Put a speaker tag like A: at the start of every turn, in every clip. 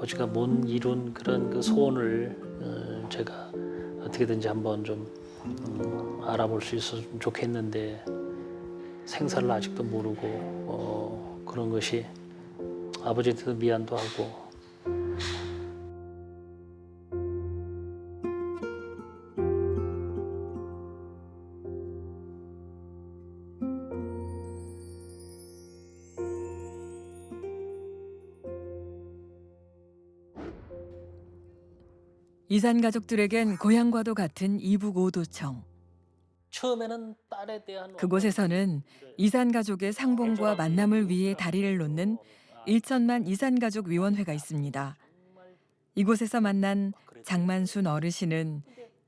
A: 아버지가 못 이룬 그런 그 소원을 제가 어떻게든지 한번 좀 알아볼 수 있었으면 좋겠는데 생사를 아직도 모르고 그런 것이 아버지한테도 미안도 하고.
B: 이산 가족들에겐 고향과도 같은 이북 오도청.
A: 처음에는 딸에 대한
B: 그곳에서는 이산 가족의 상봉과 만남을 위해 다리를 놓는 일천만 이산 가족 위원회가 있습니다. 이곳에서 만난 장만순 어르신은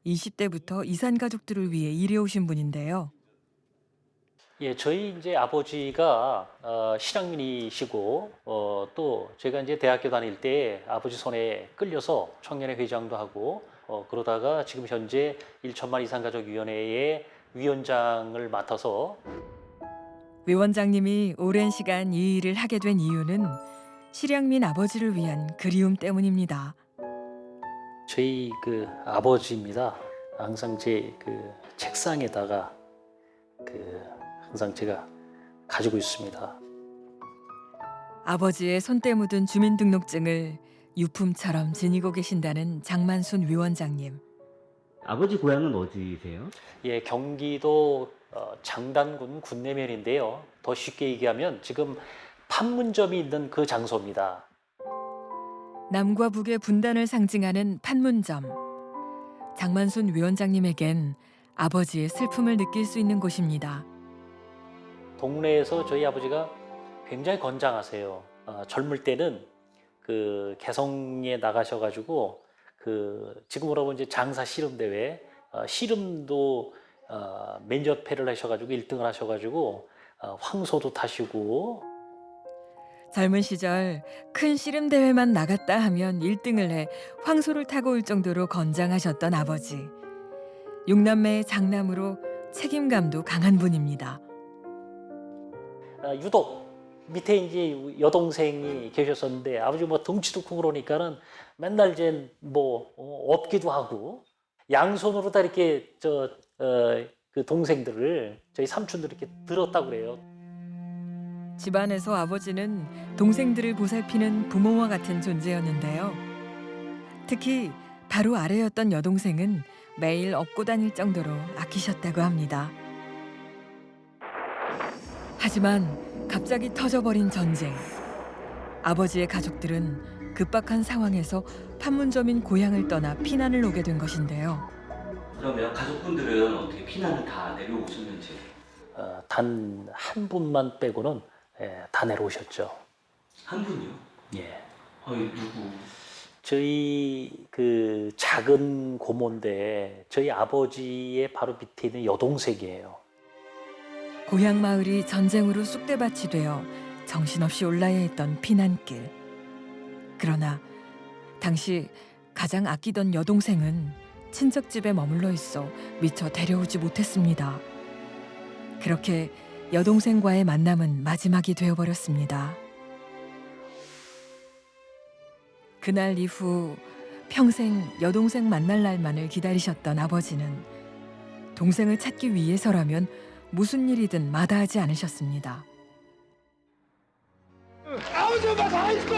B: 20대부터 이산 가족들을 위해 일해오신 분인데요.
A: 예, 저희 이제 아버지가 실향민이시고 또 제가 이제 대학교 다닐 때 아버지 손에 끌려서 청년회 회장도 하고 그러다가 지금 현재 1천만 이산가족위원회의 위원장을 맡아서.
B: 위원장님이 오랜 시간 이 일을 하게 된 이유는 실향민 아버지를 위한 그리움 때문입니다.
A: 저희 그 아버지입니다. 항상 제 그 책상에다가 항상 제가 가지고 있습니다.
B: 아버지의 손때 묻은 주민등록증을 유품처럼 지니고 계신다는 장만순 위원장님.
C: 아버지 고향은 어디세요?
A: 예, 경기도 장단군 군내면인데요. 더 쉽게 얘기하면 지금 판문점이 있는 그 장소입니다.
B: 남과 북의 분단을 상징하는 판문점. 장만순 위원장님에겐 아버지의 슬픔을 느낄 수 있는 곳입니다.
A: 동네에서 저희 아버지가 굉장히 건장하세요. 젊을 때는 그 개성에 나가셔가지고 지금으로 보면 이제 장사 씨름 대회 씨름도 맨접회를 하셔가지고 1등을 하셔가지고 황소도 타시고.
B: 젊은 시절 큰 씨름 대회만 나갔다 하면 1등을 해 황소를 타고 올 정도로 건장하셨던 아버지. 6남매의 장남으로 책임감도 강한 분입니다.
A: 유독 밑에 이제 여동생이 계셨었는데 아버지 뭐 덩치도 크고 그러니까는 맨날 이제 뭐 업기도 하고 양손으로 다 이렇게 그 동생들을 저희 삼촌들 이렇게 들었다고 그래요.
B: 집안에서 아버지는 동생들을 보살피는 부모와 같은 존재였는데요. 특히 바로 아래였던 여동생은 매일 업고 다닐 정도로 아끼셨다고 합니다. 하지만 갑자기 터져버린 전쟁. 아버지의 가족들은 급박한 상황에서 판문점인 고향을 떠나 피난을 오게 된 것인데요.
C: 그러면 가족분들은 어떻게 피난을 다 내려오셨는지?
A: 단 한 분만 빼고는 다 내려오셨죠.
C: 한 분이요?
A: 예.
C: 누구?
A: 저희 그 작은 고모인데 저희 아버지의 바로 밑에 있는 여동생이에요.
B: 고향 마을이 전쟁으로 쑥대밭이 되어 정신없이 올라야 했던 피난길. 그러나 당시 가장 아끼던 여동생은 친척집에 머물러 있어 미처 데려오지 못했습니다. 그렇게 여동생과의 만남은 마지막이 되어버렸습니다. 그날 이후 평생 여동생 만날 날만을 기다리셨던 아버지는 동생을 찾기 위해서라면 무슨 일이든 마다하지 않으셨습니다.
D: 아버지 엄마 다 있어.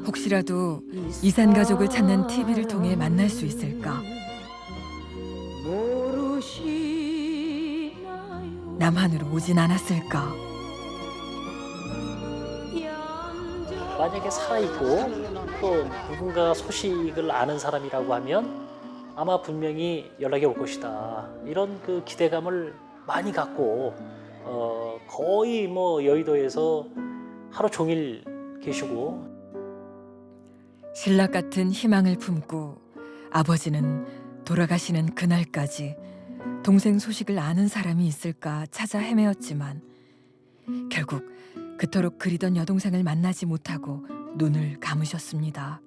B: 혹시라도 이산 가족을 찾는 TV를 통해 만날 수 있을까? 남한으로 오진 않았을까?
A: 만약에 살아있고 또 누군가 소식을 아는 사람이라고 하면 아마 분명히 연락이 올 것이다. 이런 그 기대감을 많이 갖고 거의 뭐 여의도에서 하루 종일 계시고.
B: 신락 같은 희망을 품고 아버지는 돌아가시는 그날까지 동생 소식을 아는 사람이 있을까 찾아 헤매었지만 결국 그토록 그리던 여동생을 만나지 못하고 눈을 감으셨습니다.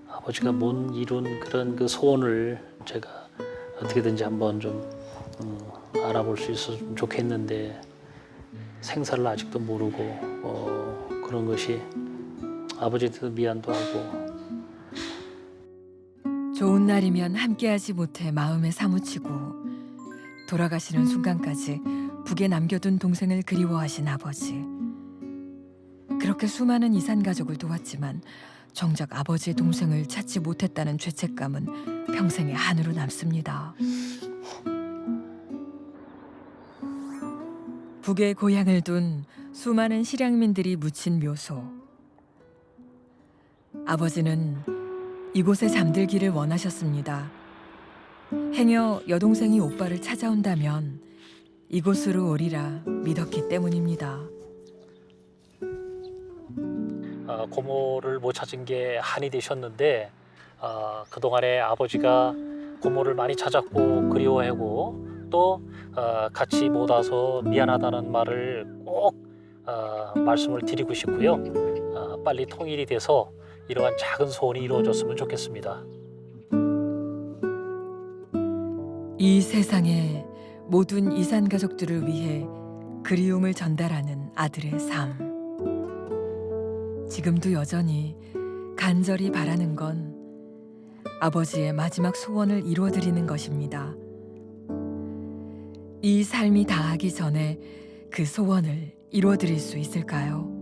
A: 아버지가 못 이룬 그런 그 소원을 제가 어떻게든지 한번 좀 알아볼 수 있었으면 좋겠는데 생사를 아직도 모르고 그런 것이 아버지한테도 미안도 하고.
B: 좋은 날이면 함께하지 못해 마음에 사무치고 돌아가시는 순간까지 북에 남겨둔 동생을 그리워하신 아버지. 그렇게 수많은 이산 가족을 도왔지만 정작 아버지의 동생을 찾지 못했다는 죄책감은 평생의 한으로 남습니다. 북에 고향을 둔 수많은 실향민들이 묻힌 묘소. 아버지는 이곳에 잠들기를 원하셨습니다. 행여 여동생이 오빠를 찾아온다면 이곳으로 오리라 믿었기 때문입니다.
A: 고모를 못 찾은 게 한이 되셨는데 그동안에 아버지가 고모를 많이 찾았고 그리워하고 또 같이 못 와서 미안하다는 말을 꼭 말씀을 드리고 싶고요. 빨리 통일이 돼서 이러한 작은 소원이 이루어졌으면 좋겠습니다.
B: 이 세상의 모든 이산 가족들을 위해 그리움을 전달하는 아들의 삶. 지금도 여전히 간절히 바라는 건 아버지의 마지막 소원을 이루어드리는 것입니다. 이 삶이 다하기 전에 그 소원을 이루어드릴 수 있을까요?